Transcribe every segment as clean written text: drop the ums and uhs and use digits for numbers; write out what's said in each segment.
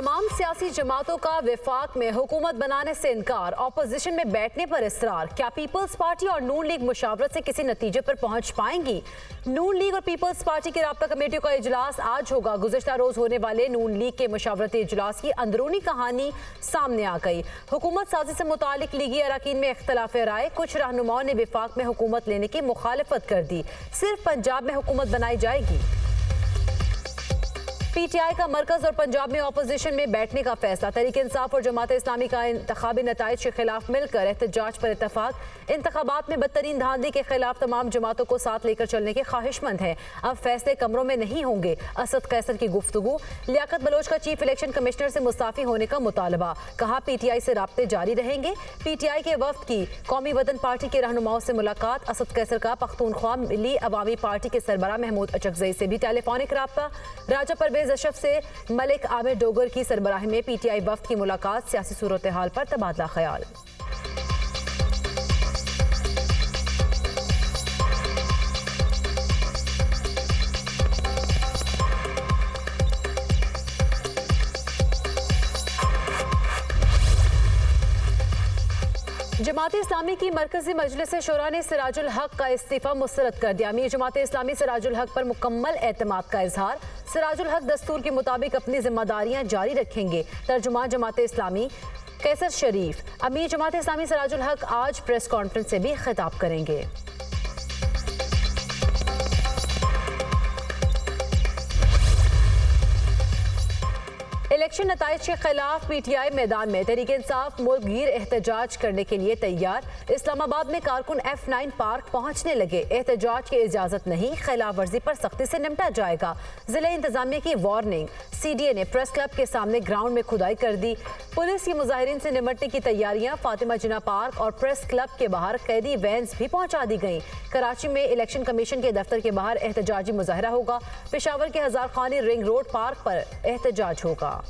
तमाम सियासी जमातों का विफाक में हुकूमत बनाने से इनकार, ऑपोजिशन में बैठने पर इसरार। क्या पीपल्स पार्टी और नून लीग मुशावरत से किसी नतीजे पर पहुंच पाएंगी? नून लीग और पीपल्स पार्टी की राब्ता कमेटियों का इजलास आज होगा। गुज़िश्ता रोज होने वाले नून लीग के मुशावरती इजलास की अंदरूनी कहानी सामने आ गई। हुकूमत साजी से मुतालिक लीगी अरकान में इख्तलाफ राय। कुछ रहनुमाओं ने विफाक में हुकूमत लेने की मुखालफत कर दी। सिर्फ पंजाब में हुकूमत बनाई जाएगी। पीटीआई का मरकज और पंजाब में ऑपोजिशन में बैठने का फैसला। तहरीक इंसाफ और जमात इस्लामी का इंतखाबी नताइज के खिलाफ मिलकर एहतजाज पर इत्तफाक। इंतखाबात में बदतरीन धांधली के खिलाफ तमाम जमातों को साथ लेकर चलने के ख्वाहिशमंद हैं। अब फैसले कमरों में नहीं होंगे। असद कैसर की गुफ्तगू। लियाकत बलोच का चीफ इलेक्शन कमिश्नर से मुस्ताफी होने का मुतालबा। कहा पीटीआई से राब्ते जारी रहेंगे। पीटीआई के वफ्द की कौमी वतन पार्टी के रहनुमाओं से मुलाकात। असद कैसर का पख्तूनख्वा मिली अवामी पार्टी के सरबराह महमूद अचकजई से भी टेलीफोनिक राब्ता। राजा परवेज अशरफ से मलिक आमिर डोगर की सरबराही में पीटीआई वफ्द की मुलाकात। सियासी सूरत हाल पर तबादला ख्याल। जमात इस्लामी की मरकजी मजलिस शोरा ने सिराजुल हक का इस्तीफा मुस्तरद कर दिया। अमीर जमात इस्लामी सिराजुल हक पर मुकम्मल एतमाद का इजहार। सिराजुल हक दस्तूर के मुताबिक अपनी जिम्मेदारियां जारी रखेंगे। तर्जुमान जमात इस्लामी कैसर शरीफ। अमीर जमात इस्लामी सिराजुल हक आज प्रेस कॉन्फ्रेंस से भी खिताब करेंगे। इलेक्शन नताइज के खिलाफ पीटीआई मैदान में। तहरीक इंसाफ मुल्क गिर एहतजाज करने के लिए तैयार। इस्लामाबाद में कारकुन F9 पार्क पहुंचने लगे। एहतजाज की इजाजत नहीं, खिलाफ वर्जी पर सख्ती से निपटा जाएगा। जिला इंतजामिया की वार्निंग। CDA ने प्रेस क्लब के सामने ग्राउंड में खुदाई कर दी। पुलिस की मुजाहिरीन से निपटने की तैयारियां। फातिमा जिन्ना पार्क और प्रेस क्लब के बाहर कैदी वैन्स भी पहुंचा दी गई। कराची में इलेक्शन कमीशन के दफ्तर के बाहर एहतजाजी मुजाहरा होगा। पेशावर के हजार खानी रिंग रोड पार्क पर एहतजाज होगा।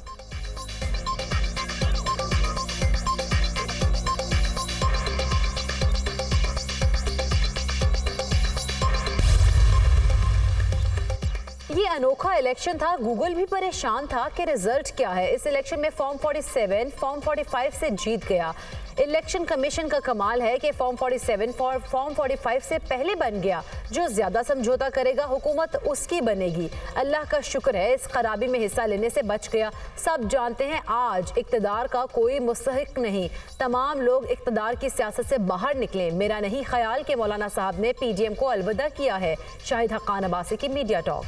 ये अनोखा इलेक्शन था। गूगल भी परेशान था कि रिजल्ट क्या है। इस इलेक्शन में फॉर्म 47 फॉर्म 45 से जीत गया। इलेक्शन कमीशन का कमाल है कि फॉर्म 47 फॉर्म 45 से पहले बन गया। जो ज्यादा समझौता करेगा हुकूमत उसकी बनेगी। अल्लाह का शुक्र है इस खराबी में हिस्सा लेने से बच गया। सब जानते हैं आज इक्तदार का कोई मुस्तहिक नहीं। तमाम लोग इक्तदार की सियासत से बाहर निकले। मेरा नहीं ख्याल कि मौलाना साहब ने PDM को अलविदा किया है। शाहिद हक्कान अब्बासी की मीडिया टॉक।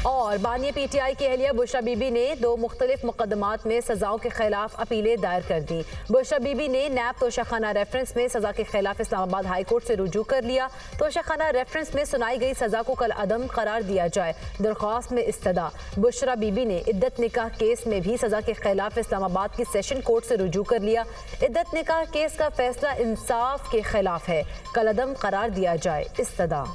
और बानिया पीटीआई की अहलिया बुशरा बीबी ने 2 मुख्तलिफ मुकदमात में सजाओं के खिलाफ अपीलें दायर कर दी। बुशरा बीबी ने नैब तोशाखाना रेफरेंस में सजा के खिलाफ इस्लामाबाद हाई कोर्ट से रुजू कर लिया। तोशाखाना रेफरेंस में सुनाई गई सजा को कल अदम करार दिया जाए। दरख्वास्त में इस्तदा। बुशरा बीबी ने इद्दत निकाह केस में भी सजा के खिलाफ इस्लामाबाद की सेशन कोर्ट से रुजू कर लिया। इद्दत निकाह केस का फैसला इंसाफ के खिलाफ है। कल अदम करार दिया जाए। इस्तदा।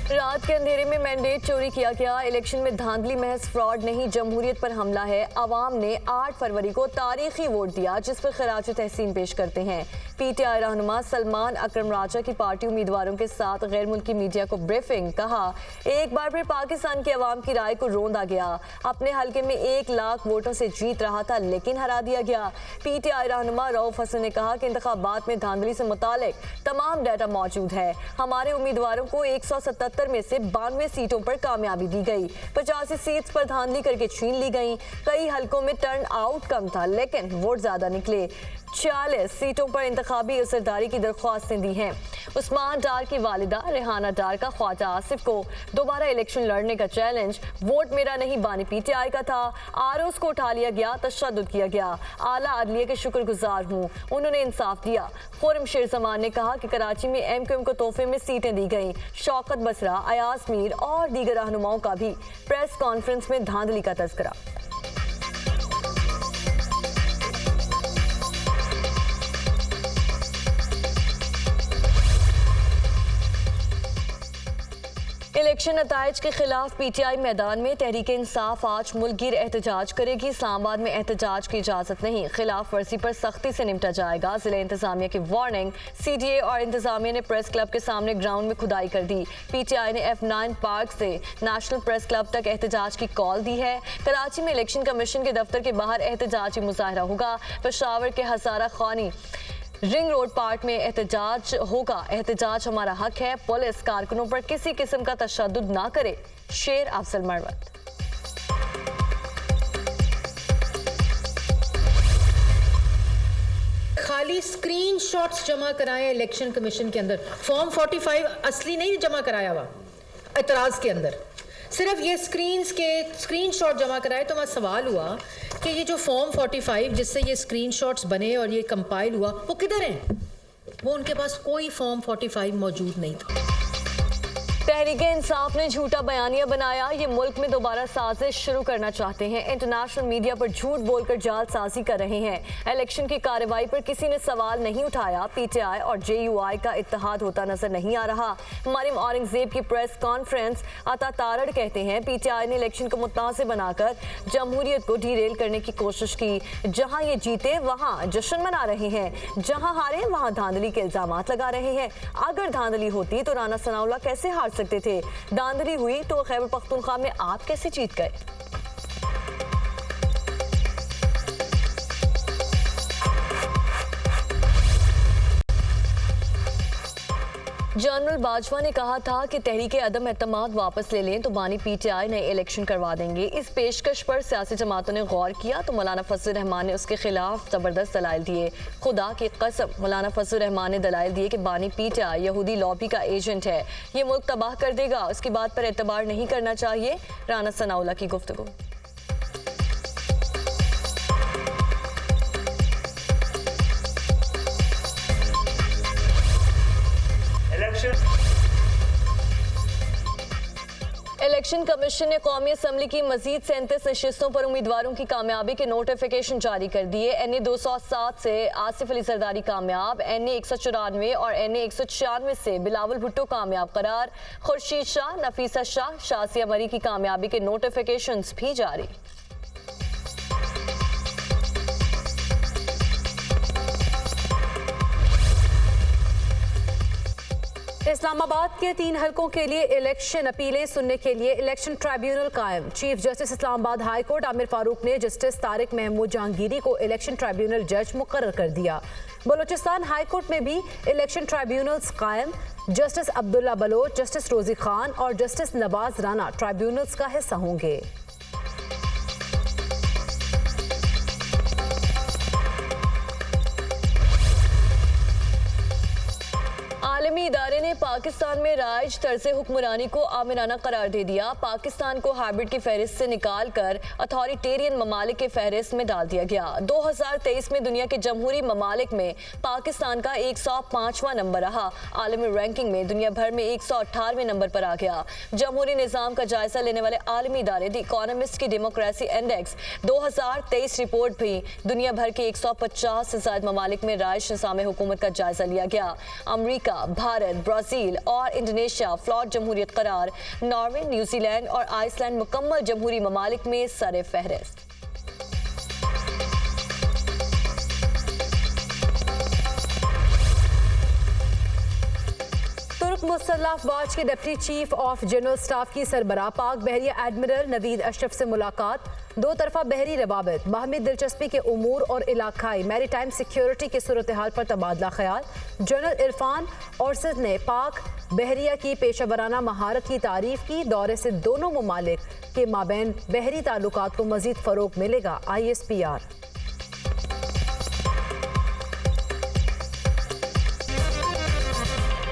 रात के अंधेरे में मैंडेट चोरी किया गया। इलेक्शन में धांधली महज फ्रॉड नहीं, जमहूरियत पर हमला है। अवाम ने 8 फरवरी को तारीखी वोट दिया जिस पर खराज तहसीन पेश करते हैं। पीटीआई रहनुमा सलमान अकरम राजा की पार्टी उम्मीदवारों के साथ गैर मुल्की मीडिया को ब्रीफिंग। कहा एक बार फिर पाकिस्तान के अवाम की राय को रोंदा गया। अपने हल्के में 1 लाख वोटों से जीत रहा था लेकिन हरा दिया गया। पीटीआई रहनुमा रऊफ हसन ने कहा कि इंतखाबात में धांधली से मुतालिक तमाम डाटा मौजूद है। हमारे उम्मीदवारों को 177 में से 92 सीटों पर कामयाबी दी गई। 85 सीट्स पर धांधली करके छीन ली गई। कई हलकों में टर्न आउट कम था लेकिन वोट ज्यादा निकले। 46 सीटों पर इंतखाबी असरदारी की दरख्वास्तें दी हैं। उस्मान डार की वालिदा रेहाना डार का ख्वाजा आसिफ को दोबारा इलेक्शन लड़ने का चैलेंज। वोट मेरा नहीं बानी पीटीआई का था। आरोज को उठा लिया गया, तशद्दुद किया गया। आला अदलिया के शुक्रगुजार हूँ, उन्होंने इंसाफ दिया। खुर्रम शेर जमान ने कहा कि कराची में MQM को तोहफे में सीटें दी गईं। शौकत बसरा, अयाज मीर और दीगर रहनुमाओं का भी प्रेस कॉन्फ्रेंस में धांधली का तज़किरा। इलेक्शन नताइज के खिलाफ पीटीआई मैदान में। तहरीक इंसाफ आज मुल्कगीर एहतजाज करेगी। इस्लामाबाद में एहतजाज की इजाजत नहीं, खिलाफ वर्जी पर सख्ती से निपटा जाएगा। जिला इंतजामिया की वार्निंग। सीडीए और इंतजामिया ने प्रेस क्लब के सामने ग्राउंड में खुदाई कर दी। पीटीआई ने F9 पार्क से नेशनल प्रेस क्लब तक एहतजाज की कॉल दी है। कराची में इलेक्शन कमीशन के दफ्तर के बाहर एहतजाजी मुजाहरा होगा। पेशावर के हजारा खानी रिंग रोड पार्क में एहतजाज होगा। एहतजाज हमारा हक है, पुलिस कारकुनों पर किसी किस्म का तशद्दुद ना करे। शेर अफजल मरवत। खाली स्क्रीनशॉट्स जमा कराए इलेक्शन कमीशन के अंदर, फॉर्म 45 असली नहीं जमा कराया हुआ एतराज़ के अंदर, सिर्फ ये स्क्रीनशॉट जमा कराए। तो मेरा सवाल हुआ कि ये जो फॉर्म 45 जिससे ये स्क्रीनशॉट्स बने और ये कंपाइल हुआ, वो किधर हैं? वो उनके पास कोई फॉर्म 45 मौजूद नहीं था। तहरीक इंसाफ ने झूठा बयानिया बनाया। ये मुल्क में दोबारा साजिश शुरू करना चाहते हैं। इंटरनेशनल मीडिया पर झूठ बोलकर जालसाजी कर रहे हैं। इलेक्शन की कार्रवाई पर किसी ने सवाल नहीं उठाया। पीटीआई और JUI का इत्तेहाद होता नजर नहीं आ रहा। मरियम औरंगजेब की प्रेस कॉन्फ्रेंस। अता तारड़ कहते हैं पीटीआई ने इलेक्शन को मुतनाज़िर बनाकर जमहूरियत को डीरेल करने की कोशिश की। जहां ये जीते वहां जश्न मना रहे हैं, जहां हारे वहां धांधली के इल्जाम लगा रहे हैं। अगर धांधली होती तो राना सनाउल्लाह कैसे हार सकते थे? धांधली हुई तो खैबर पख्तूनख्वा में आप कैसे जीत गए? जनरल बाजवा ने कहा था कि तहरीक अदम एतमाद वापस ले लें तो बानी पीटीआई नए इलेक्शन करवा देंगे। इस पेशकश पर सियासी जमातों ने गौर किया तो मौलाना फजल रहमान ने उसके खिलाफ जबरदस्त दलाइल दिए। खुदा की कसम, मौलाना फजल रहमान ने दलाइल दिए कि बानी पीटीआई यहूदी लॉबी का एजेंट है, ये मुल्क तबाह कर देगा। उसकी बात पर एतबार नहीं करना चाहिए। राना सनाउल्लाह की गुफ्तगू। इलेक्शन कमीशन ने कौमी असम्बली की मजीद 37 नशिस्तों पर उम्मीदवारों की कामयाबी के नोटिफिकेशन जारी कर दिए। NA 207 से आसिफ अली जरदारी कामयाब, NA 194 और NA 196 से बिलावल भुट्टो कामयाब करार। खुर्शीद शाह, नफीसा शाह, शासिया मरी की कामयाबी के नोटिफिकेशंस भी जारी। इस्लामाबाद के 3 हलकों के लिए इलेक्शन अपीलें सुनने के लिए इलेक्शन ट्राइब्यूनल कायम। Chief justice Islamabad high court Aamir Farooq ने जस्टिस तारिक महमूद जहांगीरी को इलेक्शन ट्राइब्यूनल जज मुकर्रर कर दिया। बलोचिस्तान हाई कोर्ट में भी इलेक्शन ट्राइब्यूनल्स कायम। जस्टिस अब्दुल्ला बलोच, जस्टिस रोजी खान और जस्टिस नवाज राना ट्राइब्यूनल्स का हिस्सा होंगे। आलमी इदारे ने पाकिस्तान में राइज तर्ज हुक्मरानी को आमिराना करार दे दिया। पाकिस्तान को हाइब्रिड की फहरिस्त से निकाल कर अथॉरिटेरियन ममालिक के फहरिस्त में डाल दिया गया। 2023 में दुनिया के जमहूरी ममालिक में पाकिस्तान का 105वां नंबर रहा। आलमी रैंकिंग में दुनिया भर में 118वें नंबर पर आ गया। जमहूरी निज़ाम का जायजा लेने वाले आलमी इदारे द इकोनॉमिस्ट की डेमोक्रेसी इंडेक्स 2023 रिपोर्ट भी दुनिया भर के 150 से ज्यादा ममालिक में राइज निज़ाम हुकूमत का जायजा लिया गया। अमरीका, भारत, ब्राजील और इंडोनेशिया फ्लॉट जमहूरियत करार। नॉर्वे, न्यूजीलैंड और आइसलैंड मुकम्मल जमहूरी ममालिक में सरे फहरिस्त। तुर्क मुसल्लह अफवाज के deputy chief of general staff की सरबराह पाक बहरिया एडमिरल नवीद अशरफ से मुलाकात। 2 तरफा बहरी रवाबित, बाहमी दिलचस्पी के उमूर और इलाकाई मैरीटाइम सिक्योरिटी की सूरत हाल पर तबादला ख्याल। जनरल इरफान औरसिद ने पाक बहरिया की पेशा वराना महारत की तारीफ की। दौरे से दोनों ममालिक के माबैन बहरी ताल्लुकात को मजीद फरोग मिलेगा। ISPR।